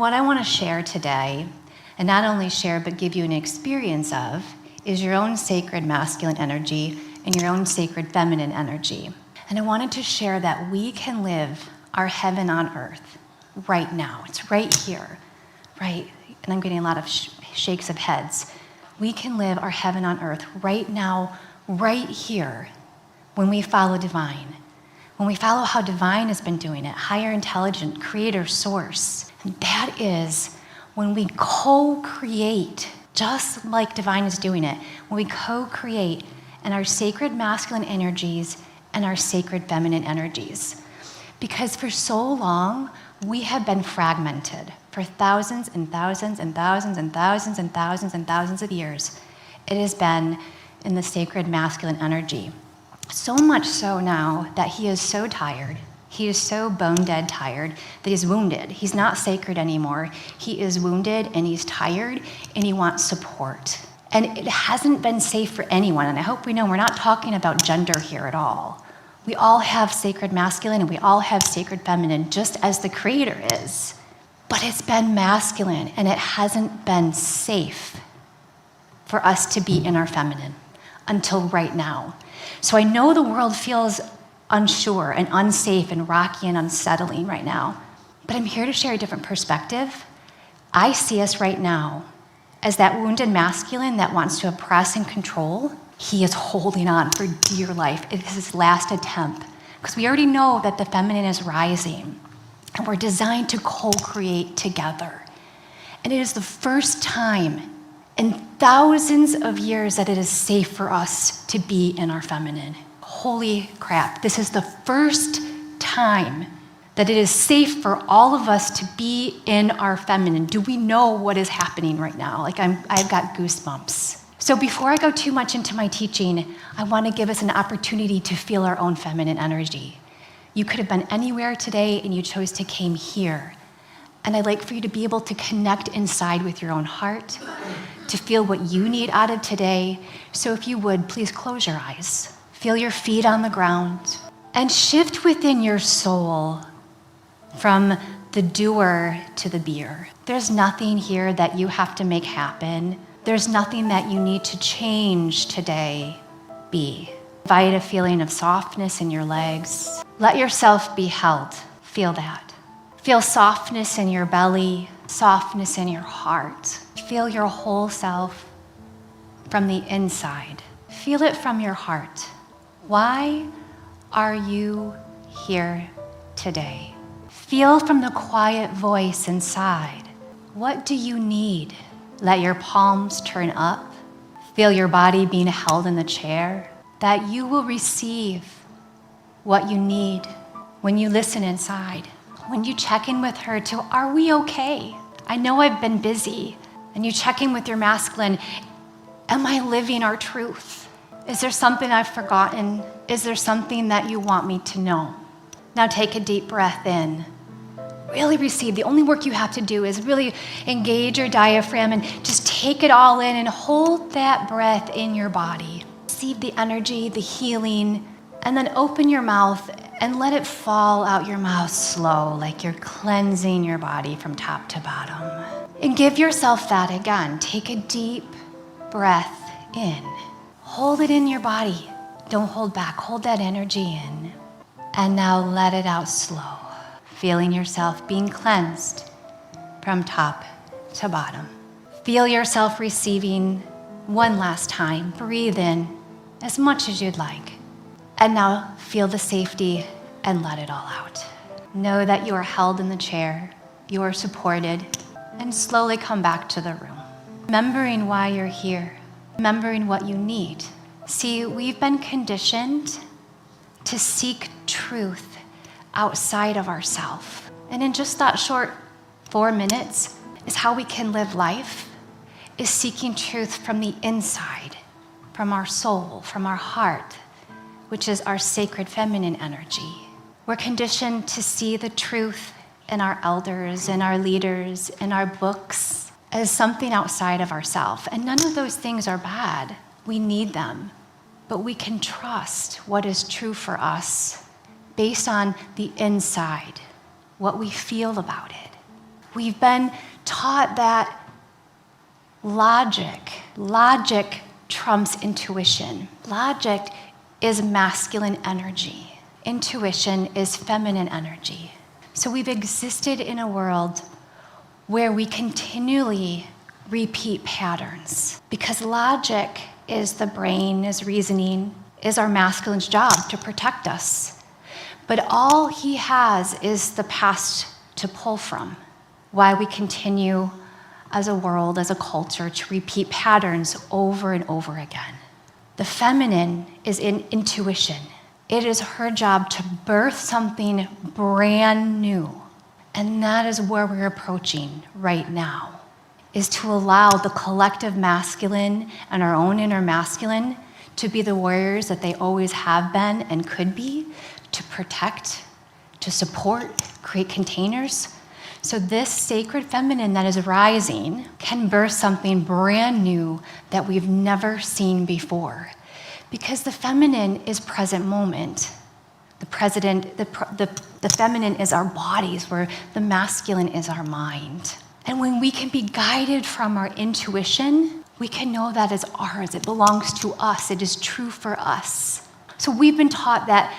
What I want to share today, and not only share but give you an experience of, is your own sacred masculine energy and your own sacred feminine energy. And I wanted to share that we can live our heaven on earth right now. It's right here, right? And I'm getting a lot of shakes of heads. We can live our heaven on earth right now, right here, when we follow divine. When we follow how divine has been doing it, higher intelligent, creator, source. And that is when we co-create, just like divine is doing it, when we co-create in our sacred masculine energies and our sacred feminine energies. Because for so long, we have been fragmented for thousands and thousands and thousands and thousands and thousands and thousands of years. It has been in the sacred masculine energy. So much so now that he is so tired, he is so bone dead tired that he's wounded. He's not sacred anymore. He is wounded and he's tired and he wants support. And it hasn't been safe for anyone. And I hope we know we're not talking about gender here at all. We all have sacred masculine and we all have sacred feminine, just as the creator is. But it's been masculine and it hasn't been safe for us to be in our feminine until right now. So I know the world feels unsure and unsafe and rocky and unsettling right now, but I'm here to share a different perspective. I see us right now as that wounded masculine that wants to oppress and control. He is holding on for dear life. It is his last attempt, because we already know that the feminine is rising, and we're designed to co-create together. And it is the first time in thousands of years that it is safe for us to be in our feminine. Holy crap, this is the first time that it is safe for all of us to be in our feminine. Do we know what is happening right now? I've got goosebumps. So before I go too much into my teaching, I want to give us an opportunity to feel our own feminine energy. You could have been anywhere today and you chose to came here. And I'd like for you to be able to connect inside with your own heart, to feel what you need out of today. So if you would, please close your eyes. Feel your feet on the ground and shift within your soul from the doer to the beer. There's nothing here that you have to make happen. There's nothing that you need to change today. Be. Invite a feeling of softness in your legs. Let yourself be held. Feel that. Feel softness in your belly, softness in your heart. Feel your whole self from the inside. Feel it from your heart. Why are you here today? Feel from the quiet voice inside. What do you need? Let your palms turn up. Feel your body being held in the chair, that you will receive what you need when you listen inside. When you check in with her to, are we okay? I know I've been busy. And you check in with your masculine, am I living our truth? Is there something I've forgotten? Is there something that you want me to know? Now take a deep breath in. Really receive. The only work you have to do is really engage your diaphragm and just take it all in and hold that breath in your body. Receive the energy, the healing, and then open your mouth and let it fall out your mouth slow, like you're cleansing your body from top to bottom. And give yourself that again. Take a deep breath in. Hold it in your body. Don't hold back. Hold that energy in. And now let it out slow. Feeling yourself being cleansed from top to bottom. Feel yourself receiving one last time. Breathe in as much as you'd like. And now feel the safety and let it all out. Know that you are held in the chair. You are supported. And slowly come back to the room. Remembering why you're here. Remembering what you need. See, we've been conditioned to seek truth outside of ourselves. And in just that short 4 minutes is how we can live life, is seeking truth from the inside, from our soul, from our heart, which is our sacred feminine energy. We're conditioned to see the truth in our elders, in our leaders, in our books, as something outside of ourselves. And none of those things are bad. We need them. But we can trust what is true for us based on the inside, what we feel about it. We've been taught that logic trumps intuition. Logic is masculine energy. Intuition is feminine energy. So we've existed in a world where we continually repeat patterns because logic is the brain, is reasoning, is our masculine's job to protect us. But all he has is the past to pull from. Why we continue as a world, as a culture, to repeat patterns over and over again. The feminine is in intuition. It is her job to birth something brand new. And that is where we're approaching right now, is to allow the collective masculine and our own inner masculine to be the warriors that they always have been and could be, to protect, to support, create containers. So this sacred feminine that is rising can birth something brand new that we've never seen before. Because the feminine is present moment. The feminine is our bodies, where the masculine is our mind. And when we can be guided from our intuition, we can know that is ours. It belongs to us. It is true for us. So we've been taught that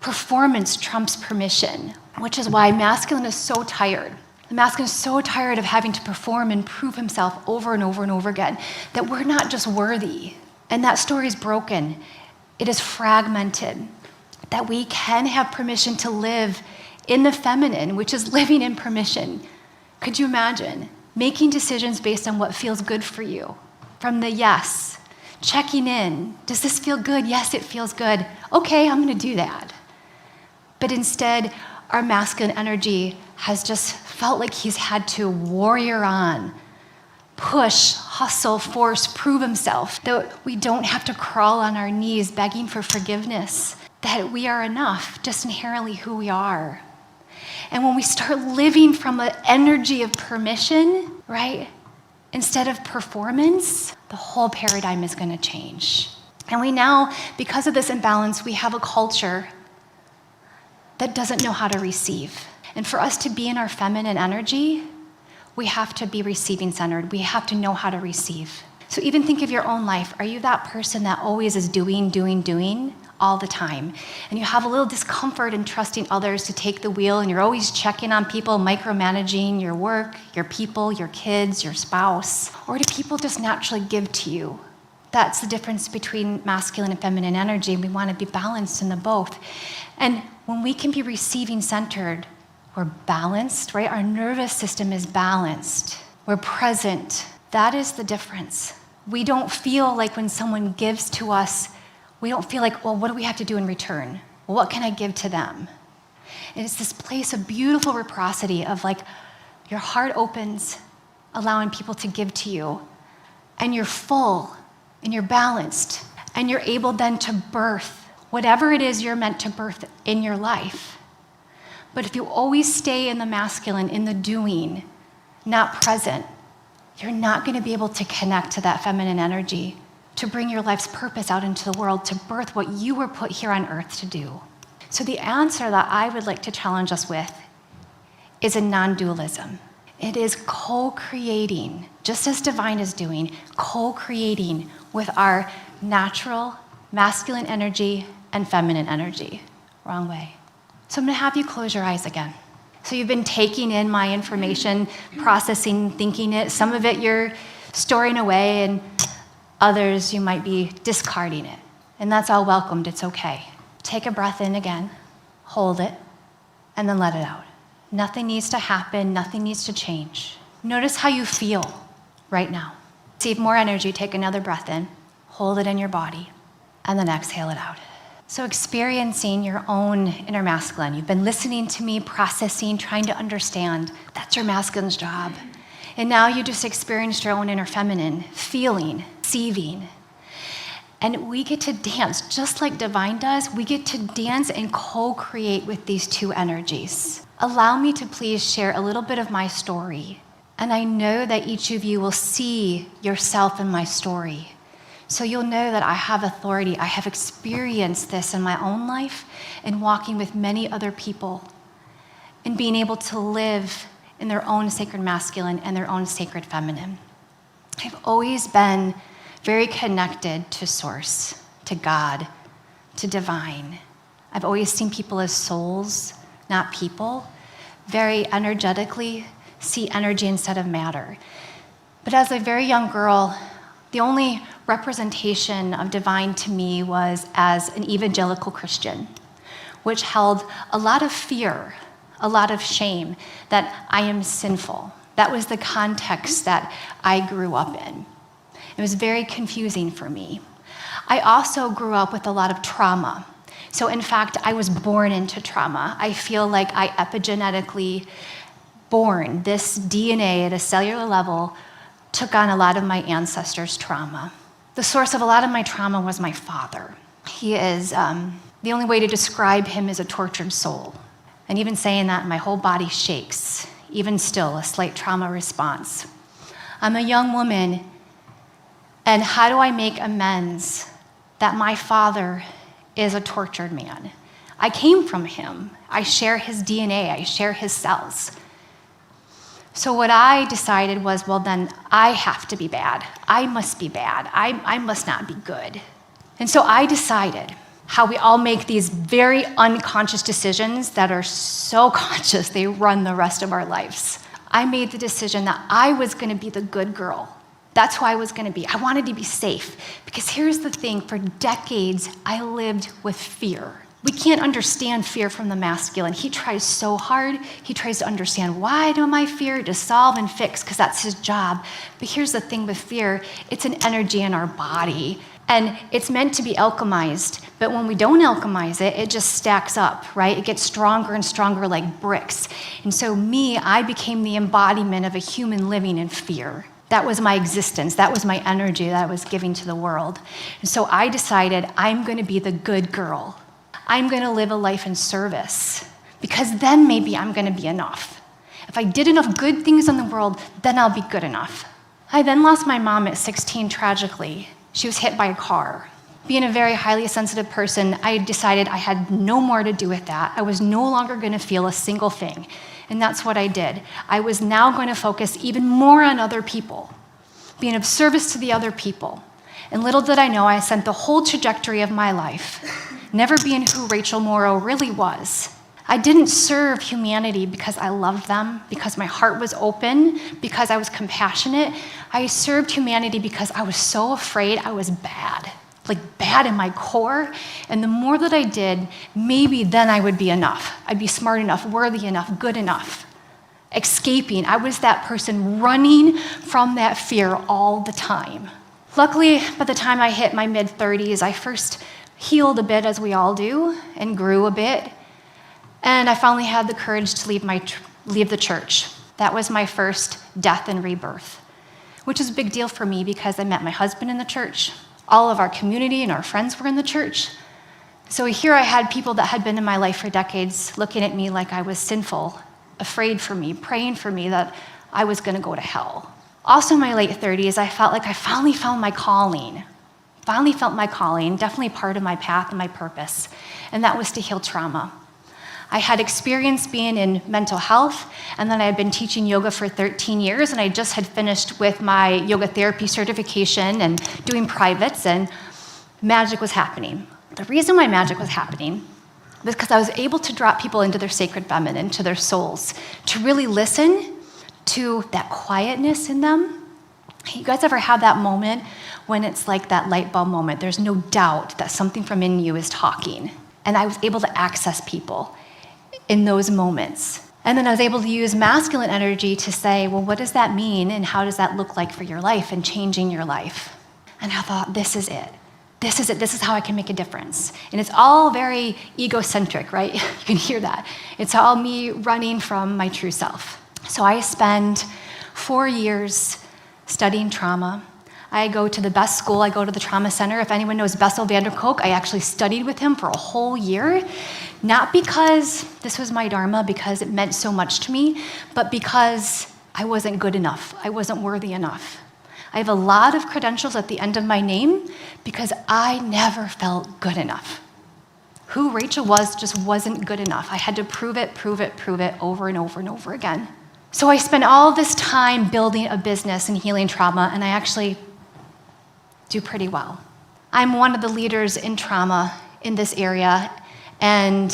performance trumps permission, which is why masculine is so tired. The masculine is so tired of having to perform and prove himself over and over and over again that we're not just worthy. And that story is broken. It is fragmented. That we can have permission to live in the feminine, which is living in permission. Could you imagine making decisions based on what feels good for you? From the yes, checking in. Does this feel good? Yes, it feels good. Okay, I'm going to do that. But instead, our masculine energy has just felt like he's had to warrior on, push, hustle, force, prove himself, that we don't have to crawl on our knees begging for forgiveness, that we are enough, just inherently who we are. And when we start living from an energy of permission, right, instead of performance, the whole paradigm is going to change. And we now, because of this imbalance, we have a culture that doesn't know how to receive. And for us to be in our feminine energy, we have to be receiving centered. We have to know how to receive. So even think of your own life. Are you that person that always is doing all the time? And you have a little discomfort in trusting others to take the wheel, and you're always checking on people, micromanaging your work, your people, your kids, your spouse? Or do people just naturally give to you? That's the difference between masculine and feminine energy. We want to be balanced in the both. And when we can be receiving centered, we're balanced, right? Our nervous system is balanced. We're present. That is the difference. We don't feel like when someone gives to us, we don't feel like, well, what do we have to do in return? Well, what can I give to them? And it's this place of beautiful reciprocity of like your heart opens, allowing people to give to you, and you're full, and you're balanced, and you're able then to birth whatever it is you're meant to birth in your life. But if you always stay in the masculine, in the doing, not present, you're not going to be able to connect to that feminine energy, to bring your life's purpose out into the world, to birth what you were put here on earth to do. So the answer that I would like to challenge us with is a non-dualism. It is co-creating, just as divine is doing, co-creating with our natural masculine energy and feminine energy. Wrong way. So I'm going to have you close your eyes again. So you've been taking in my information, processing, thinking it. Some of it you're storing away, and others you might be discarding it. And that's all welcomed. It's okay. Take a breath in again, hold it, and then let it out. Nothing needs to happen. Nothing needs to change. Notice how you feel right now. Receive more energy. Take another breath in, hold it in your body, and then exhale it out. So experiencing your own inner masculine. You've been listening to me, processing, trying to understand. That's your masculine's job. And now you just experienced your own inner feminine, feeling, receiving. And we get to dance, just like divine does. We get to dance and co-create with these two energies. Allow me to please share a little bit of my story. And I know that each of you will see yourself in my story. So you'll know that I have authority. I have experienced this in my own life and walking with many other people and being able to live in their own sacred masculine and their own sacred feminine. I've always been very connected to source, to God, to divine. I've always seen people as souls, not people. Very energetically see energy instead of matter. But as a very young girl, the only representation of divine to me was as an evangelical Christian, which held a lot of fear, a lot of shame, that I am sinful. That was the context that I grew up in. It was very confusing for me. I also grew up with a lot of trauma. So in fact, I was born into trauma. I feel like I epigenetically born, this DNA at a cellular level took on a lot of my ancestors' trauma. The source of a lot of my trauma was my father. He is, the only way to describe him is a tortured soul. And even saying that, my whole body shakes, even still, a slight trauma response. I'm a young woman, and how do I make amends that my father is a tortured man? I came from him. I share his DNA. I share his cells. So what I decided was, well, then I have to be bad. I must be bad. I must not be good. And so I decided how we all make these very unconscious decisions that are so conscious they run the rest of our lives. I made the decision that I was going to be the good girl. That's who I was going to be. I wanted to be safe. Because here's the thing, for decades, I lived with fear. We can't understand fear from the masculine. He tries so hard. He tries to understand, why do I fear? To solve and fix, because that's his job. But here's the thing with fear, it's an energy in our body. And it's meant to be alchemized. But when we don't alchemize it, it just stacks up, right? It gets stronger and stronger like bricks. And so I became the embodiment of a human living in fear. That was my existence. That was my energy that I was giving to the world. And so I decided I'm going to be the good girl. I'm going to live a life in service, because then maybe I'm going to be enough. If I did enough good things in the world, then I'll be good enough. I then lost my mom at 16 tragically. She was hit by a car. Being a very highly sensitive person, I decided I had no more to do with that. I was no longer going to feel a single thing. And that's what I did. I was now going to focus even more on other people, being of service to the other people. And little did I know, I spent the whole trajectory of my life never being who Rachel Morrow really was. I didn't serve humanity because I loved them, because my heart was open, because I was compassionate. I served humanity because I was so afraid I was bad, like bad in my core. And the more that I did, maybe then I would be enough. I'd be smart enough, worthy enough, good enough. Escaping. I was that person running from that fear all the time. Luckily, by the time I hit my mid-30s, I first healed a bit, as we all do, and grew a bit. And I finally had the courage to leave the church. That was my first death and rebirth, which is a big deal for me because I met my husband in the church. All of our community and our friends were in the church. So here I had people that had been in my life for decades looking at me like I was sinful, afraid for me, praying for me that I was going to go to hell. Also in my late 30s, I felt like I finally found my calling. Finally felt my calling, definitely part of my path and my purpose, and that was to heal trauma. I had experience being in mental health, and then I had been teaching yoga for 13 years, and I just had finished with my yoga therapy certification and doing privates, and magic was happening. The reason why magic was happening was because I was able to drop people into their sacred feminine, to their souls, to really listen to that quietness in them. You guys ever have that moment when it's like that light bulb moment? There's no doubt that something from in you is talking. And I was able to access people in those moments. And then I was able to use masculine energy to say, well, what does that mean? And how does that look like for your life and changing your life? And I thought, this is it. This is it. This is how I can make a difference. And it's all very egocentric, right? You can hear that. It's all me running from my true self. So I spend 4 years studying trauma. I go to the best school. I go to the trauma center. If anyone knows Bessel van der Kolk, I actually studied with him for a whole year. Not because this was my dharma, because it meant so much to me, but because I wasn't good enough. I wasn't worthy enough. I have a lot of credentials at the end of my name because I never felt good enough. Who Rachel was just wasn't good enough. I had to prove it over and over and over again. So I spent all this time building a business in healing trauma, and I actually do pretty well. I'm one of the leaders in trauma in this area, and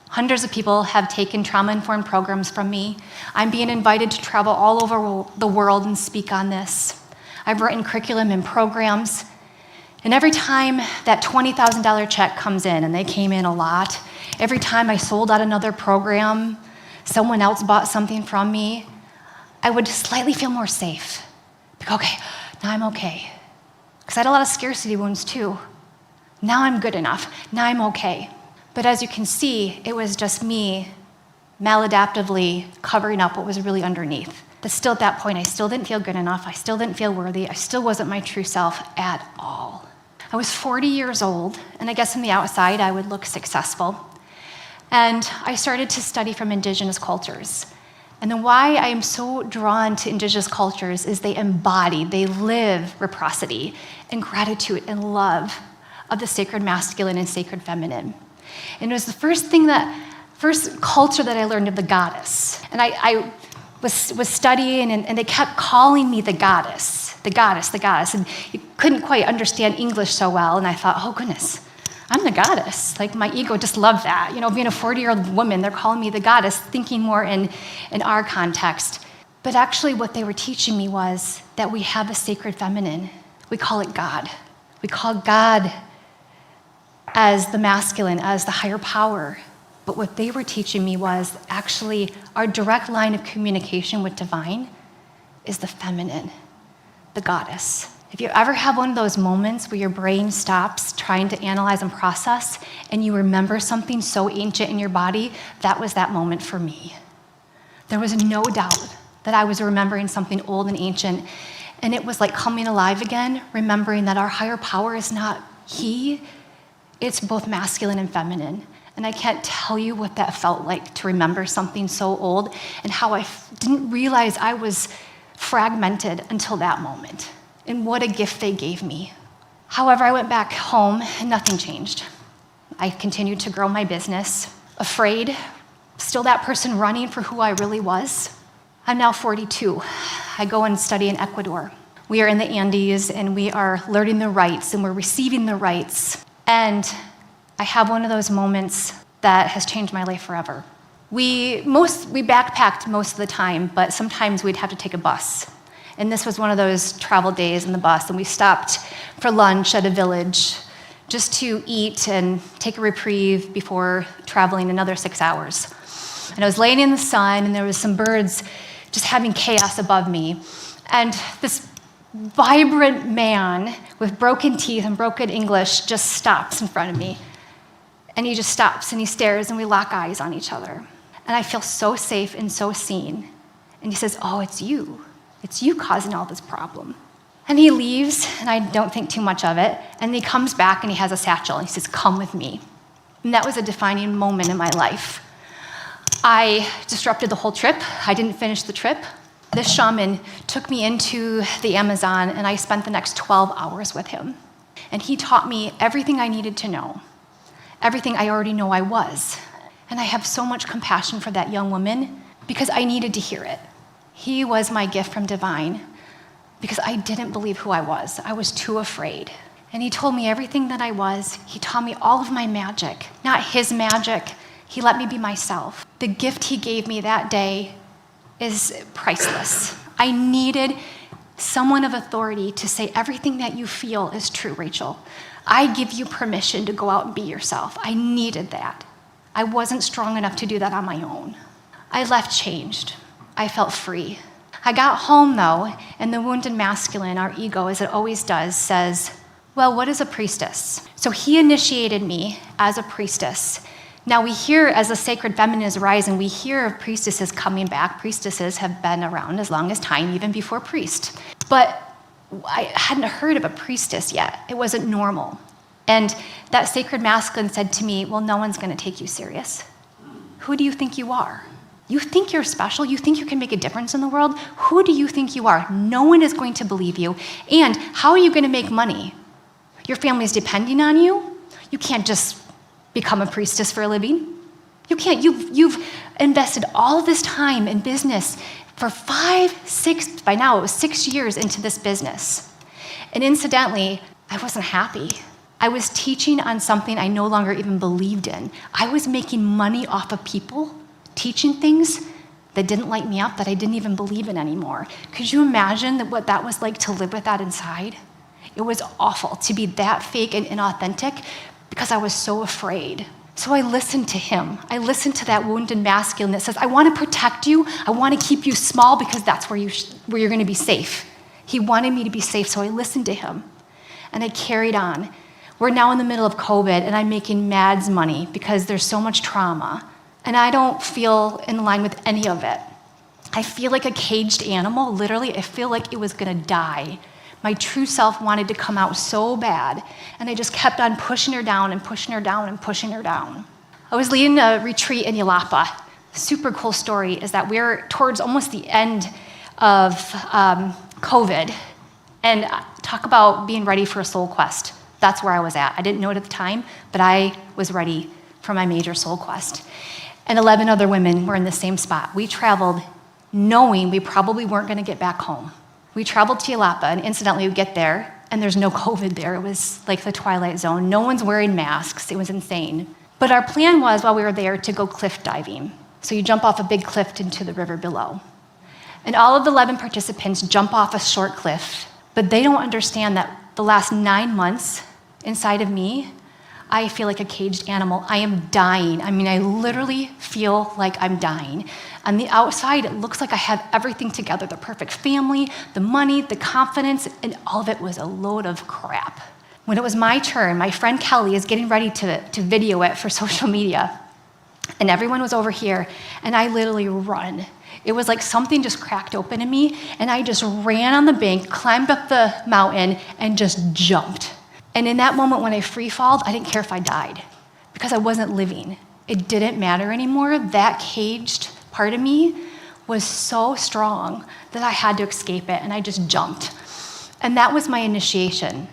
hundreds of people have taken trauma-informed programs from me. I'm being invited to travel all over the world and speak on this. I've written curriculum and programs, and every time that $20,000 check comes in, and they came in a lot, every time I sold out another program, someone else bought something from me, I would slightly feel more safe. Like, okay, now I'm okay. Because I had a lot of scarcity wounds too. Now I'm good enough. Now I'm okay. But as you can see, it was just me maladaptively covering up what was really underneath. But still at that point, I still didn't feel good enough. I still didn't feel worthy. I still wasn't my true self at all. I was 40 years old, and I guess from the outside, I would look successful. And I started to study from indigenous cultures. And then why I am so drawn to indigenous cultures is they embody, they live reciprocity and gratitude and love of the sacred masculine and sacred feminine. And it was the first culture that I learned of the goddess. And I was studying, and they kept calling me the goddess, the goddess, the goddess. And you couldn't quite understand English so well, and I thought, oh goodness, I'm the goddess. Like, my ego just loved that. You know, being a 40-year-old woman, they're calling me the goddess, thinking more in our context. But actually what they were teaching me was that we have a sacred feminine. We call it God. We call God as the masculine, as the higher power. But what they were teaching me was actually our direct line of communication with divine is the feminine, the goddess. If you ever have one of those moments where your brain stops trying to analyze and process and you remember something so ancient in your body, that was that moment for me. There was no doubt that I was remembering something old and ancient, and it was like coming alive again, remembering that our higher power is not he, it's both masculine and feminine. And I can't tell you what that felt like to remember something so old and how I didn't realize I was fragmented until that moment. And what a gift they gave me. However, I went back home and nothing changed. I continued to grow my business, afraid, still that person running for who I really was. I'm now 42. I go and study in Ecuador. We are in the Andes, and we are learning the rites, and we're receiving the rites. And I have one of those moments that has changed my life forever. We backpacked most of the time, but sometimes we'd have to take a bus. And this was one of those travel days in the bus, and we stopped for lunch at a village just to eat and take a reprieve before traveling another 6 hours. And I was laying in the sun, and there was some birds just having chaos above me. And this vibrant man with broken teeth and broken English just stops in front of me. And he just stops and he stares, and we lock eyes on each other. And I feel so safe and so seen. And he says, oh, it's you. It's you causing all this problem. And he leaves, and I don't think too much of it. And he comes back, and he has a satchel, and he says, come with me. And that was a defining moment in my life. I disrupted the whole trip. I didn't finish the trip. This shaman took me into the Amazon, and I spent the next 12 hours with him. And he taught me everything I needed to know, everything I already know I was. And I have so much compassion for that young woman because I needed to hear it. He was my gift from divine because I didn't believe who I was. I was too afraid. And he told me everything that I was. He taught me all of my magic, not his magic. He let me be myself. The gift he gave me that day is priceless. I needed someone of authority to say everything that you feel is true, Rachel. I give you permission to go out and be yourself. I needed that. I wasn't strong enough to do that on my own. I left changed. I felt free. I got home, though, and the wounded masculine, our ego, as it always does, says, well, what is a priestess? So he initiated me as a priestess. Now we hear, as the sacred feminine is rising, we hear of priestesses coming back. Priestesses have been around as long as time, even before priest. But I hadn't heard of a priestess yet. It wasn't normal. And that sacred masculine said to me, well, no one's going to take you serious. Who do you think you are? You think you're special? You think you can make a difference in the world? Who do you think you are? No one is going to believe you. And how are you going to make money? Your family's depending on you. You can't just become a priestess for a living. You can't. You've invested all this time in business for 5, 6, by now it was 6 years into this business. And incidentally, I wasn't happy. I was teaching on something I no longer even believed in. I was making money off of people, teaching things that didn't light me up, that I didn't even believe in anymore. Could you imagine what that was like to live with that inside? It was awful to be that fake and inauthentic because I was so afraid. So I listened to him. I listened to that wounded masculine that says, I want to protect you. I want to keep you small because that's where you're going to be safe. He wanted me to be safe, so I listened to him. And I carried on. We're now in the middle of COVID, and I'm making mads money because there's so much trauma. And I don't feel in line with any of it. I feel like a caged animal. Literally, I feel like it was going to die. My true self wanted to come out so bad, and I just kept on pushing her down and pushing her down and pushing her down. I was leading a retreat in Yelapa. Super cool story is that we're towards almost the end of COVID, and talk about being ready for a soul quest. That's where I was at. I didn't know it at the time, but I was ready for my major soul quest. And 11 other women were in the same spot. We traveled knowing we probably weren't going to get back home. We traveled to Yelapa, and incidentally, we get there, and there's no COVID there. It was like the Twilight Zone. No one's wearing masks. It was insane. But our plan was, while we were there, to go cliff diving. So you jump off a big cliff into the river below. And all of the 11 participants jump off a short cliff, but they don't understand that the last 9 months inside of me, I feel like a caged animal. I am dying. I mean, I literally feel like I'm dying. On the outside, it looks like I have everything together, the perfect family, the money, the confidence, and all of it was a load of crap. When it was my turn, my friend Kelly is getting ready to video it for social media, and everyone was over here, and I literally run. It was like something just cracked open in me, and I just ran on the bank, climbed up the mountain, and just jumped. And in that moment when I free-falled, I didn't care if I died because I wasn't living. It didn't matter anymore. That caged part of me was so strong that I had to escape it, and I just jumped. And that was my initiation.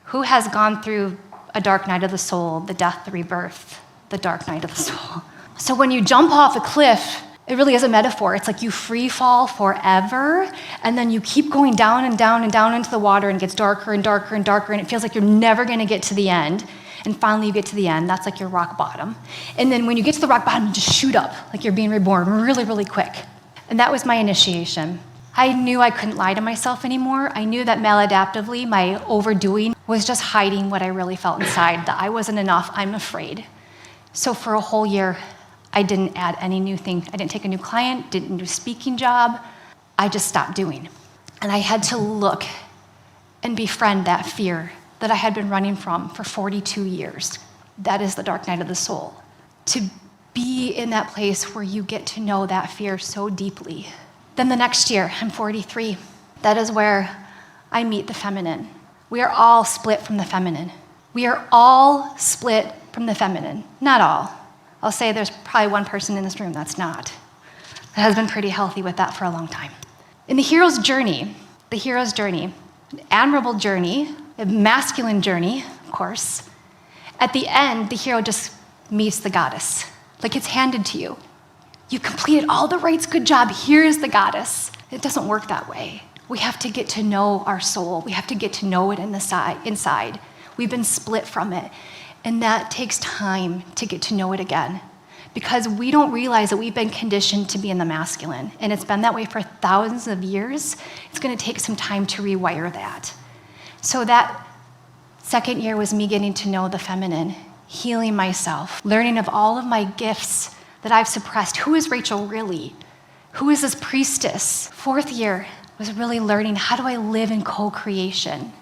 Who has gone through a dark night of the soul, the death, the rebirth, the dark night of the soul? So when you jump off a cliff, it really is a metaphor. It's like you free fall forever, and then you keep going down and down and down into the water, and it gets darker and darker and darker, and it feels like you're never going to get to the end. And finally you get to the end. That's like your rock bottom. And then when you get to the rock bottom, you just shoot up like you're being reborn really, really quick. And that was my initiation. I knew I couldn't lie to myself anymore. I knew that maladaptively, my overdoing was just hiding what I really felt inside, that I wasn't enough, I'm afraid. So for a whole year, I didn't add any new thing. I didn't take a new client, didn't do a speaking job. I just stopped doing. And I had to look and befriend that fear that I had been running from for 42 years. That is the dark night of the soul. To be in that place where you get to know that fear so deeply. Then the next year, I'm 43. That is where I meet the feminine. We are all split from the feminine. We are all split from the feminine. Not all. I'll say there's probably one person in this room that's not. That has been pretty healthy with that for a long time. In the hero's journey, an admirable journey, a masculine journey, of course, at the end, the hero just meets the goddess. Like it's handed to you. You completed all the rites, good job, here's the goddess. It doesn't work that way. We have to get to know our soul. We have to get to know it inside. We've been split from it. And that takes time to get to know it again because we don't realize that we've been conditioned to be in the masculine. And it's been that way for thousands of years. It's going to take some time to rewire that. So that second year was me getting to know the feminine, healing myself, learning of all of my gifts that I've suppressed. Who is Rachel really? Who is this priestess? Fourth year was really learning, how do I live in co-creation?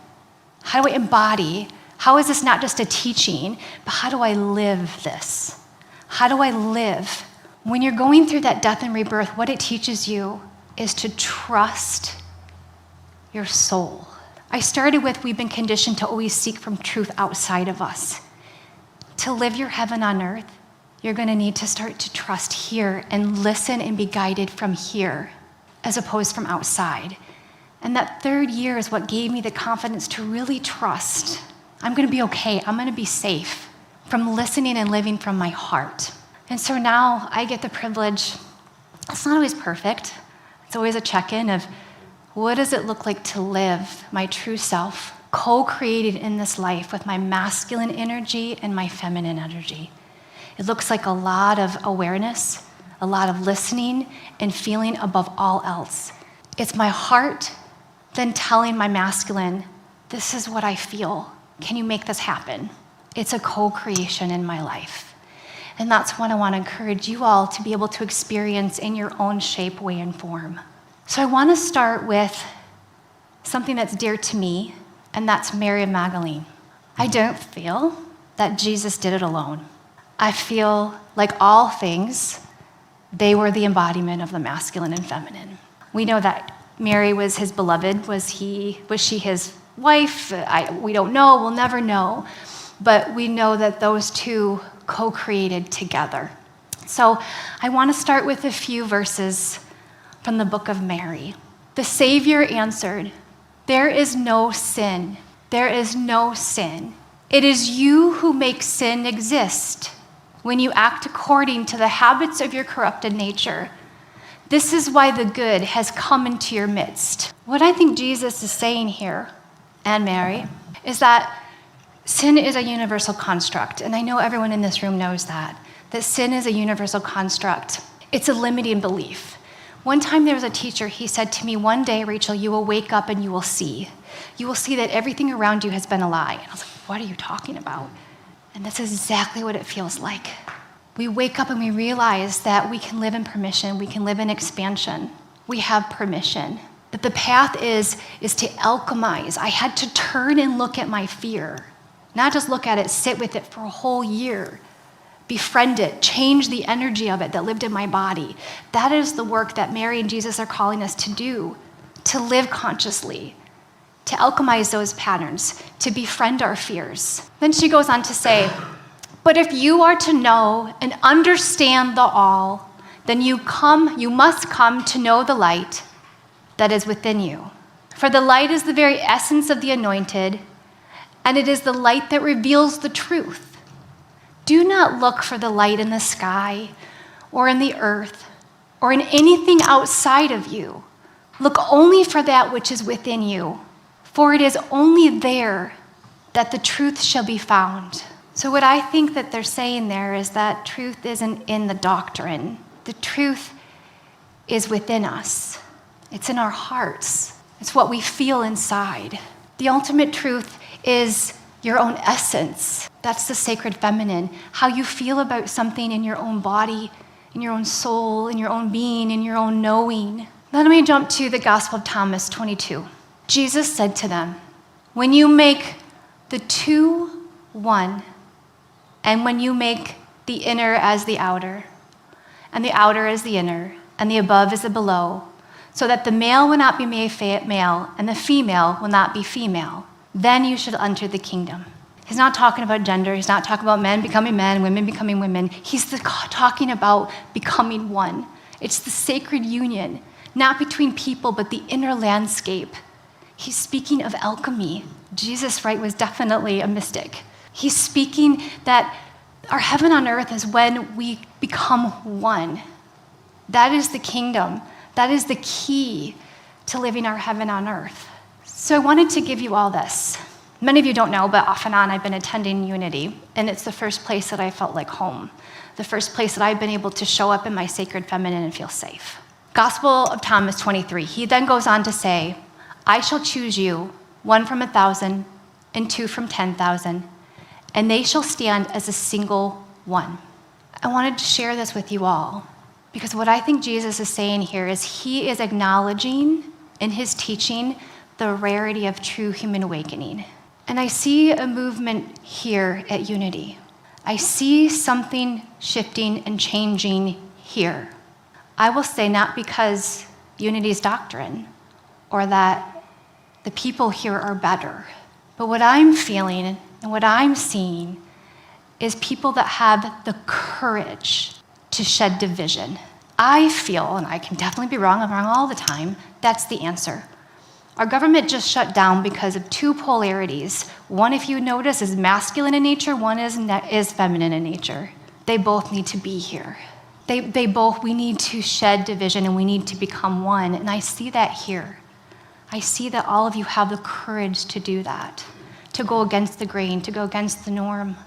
How do I embody? How is this not just a teaching, but how do I live this? How do I live? When you're going through that death and rebirth, what it teaches you is to trust your soul. I started with, we've been conditioned to always seek from truth outside of us. To live your heaven on earth, you're going to need to start to trust here and listen and be guided from here as opposed from outside. And that third year is what gave me the confidence to really trust. I'm going to be okay. I'm going to be safe from listening and living from my heart. And so now I get the privilege. It's not always perfect. It's always a check-in of what does it look like to live my true self, co-created in this life with my masculine energy and my feminine energy. It looks like a lot of awareness, a lot of listening and feeling above all else. It's my heart then telling my masculine, this is what I feel. Can you make this happen? It's a co-creation in my life. And that's what I want to encourage you all to be able to experience in your own shape, way, and form. So I want to start with something that's dear to me, and that's Mary of Magdalene. I don't feel that Jesus did it alone. I feel like all things, they were the embodiment of the masculine and feminine. We know that Mary was his beloved. Was she his wife? We don't know. We'll never know. But we know that those two co-created together. So I want to start with a few verses from the book of Mary. The Savior answered, "There is no sin. There is no sin. It is you who make sin exist when you act according to the habits of your corrupted nature. This is why the good has come into your midst." What I think Jesus is saying here, and Mary, is that sin is a universal construct. And I know everyone in this room knows that sin is a universal construct. It's a limiting belief. One time there was a teacher, he said to me, one day, Rachel, you will wake up and you will see. You will see that everything around you has been a lie. And I was like, what are you talking about? And that's exactly what it feels like. We wake up and we realize that we can live in permission. We can live in expansion. We have permission. That the path is to alchemize. I had to turn and look at my fear. Not just look at it, sit with it for a whole year. Befriend it, change the energy of it that lived in my body. That is the work that Mary and Jesus are calling us to do, to live consciously, to alchemize those patterns, to befriend our fears. Then she goes on to say, but if you are to know and understand the all, then you must come to know the light that is within you. For the light is the very essence of the anointed, and it is the light that reveals the truth. Do not look for the light in the sky or in the earth or in anything outside of you. Look only for that which is within you, for it is only there that the truth shall be found. So what I think that they're saying there is that truth isn't in the doctrine. The truth is within us. It's in our hearts. It's what we feel inside. The ultimate truth is your own essence. That's the sacred feminine. How you feel about something in your own body, in your own soul, in your own being, in your own knowing. Then let me jump to the Gospel of Thomas 22. Jesus said to them, when you make the two one, and when you make the inner as the outer, and the outer as the inner, and the above as the below, so that the male will not be made male, and the female will not be female, then you should enter the kingdom. He's not talking about gender. He's not talking about men becoming men, women becoming women. He's talking about becoming one. It's the sacred union, not between people, but the inner landscape. He's speaking of alchemy. Jesus, right, was definitely a mystic. He's speaking that our heaven on earth is when we become one. That is the kingdom. That is the key to living our heaven on earth. So I wanted to give you all this. Many of you don't know, but off and on I've been attending Unity, and it's the first place that I felt like home, the first place that I've been able to show up in my sacred feminine and feel safe. Gospel of Thomas 23, he then goes on to say, I shall choose you, 1 from 1,000 and 2 from 10,000, and they shall stand as a single one. I wanted to share this with you all, because what I think Jesus is saying here is he is acknowledging in his teaching the rarity of true human awakening. And I see a movement here at Unity. I see something shifting and changing here. I will say not because Unity's doctrine or that the people here are better, but what I'm feeling and what I'm seeing is people that have the courage to shed division. I feel, and I can definitely be wrong, I'm wrong all the time, that's the answer. Our government just shut down because of two polarities. One, if you notice, is masculine in nature, one is feminine in nature. They both need to be here. They both, we need to shed division and we need to become one. And I see that here. I see that all of you have the courage to do that, to go against the grain, to go against the norm.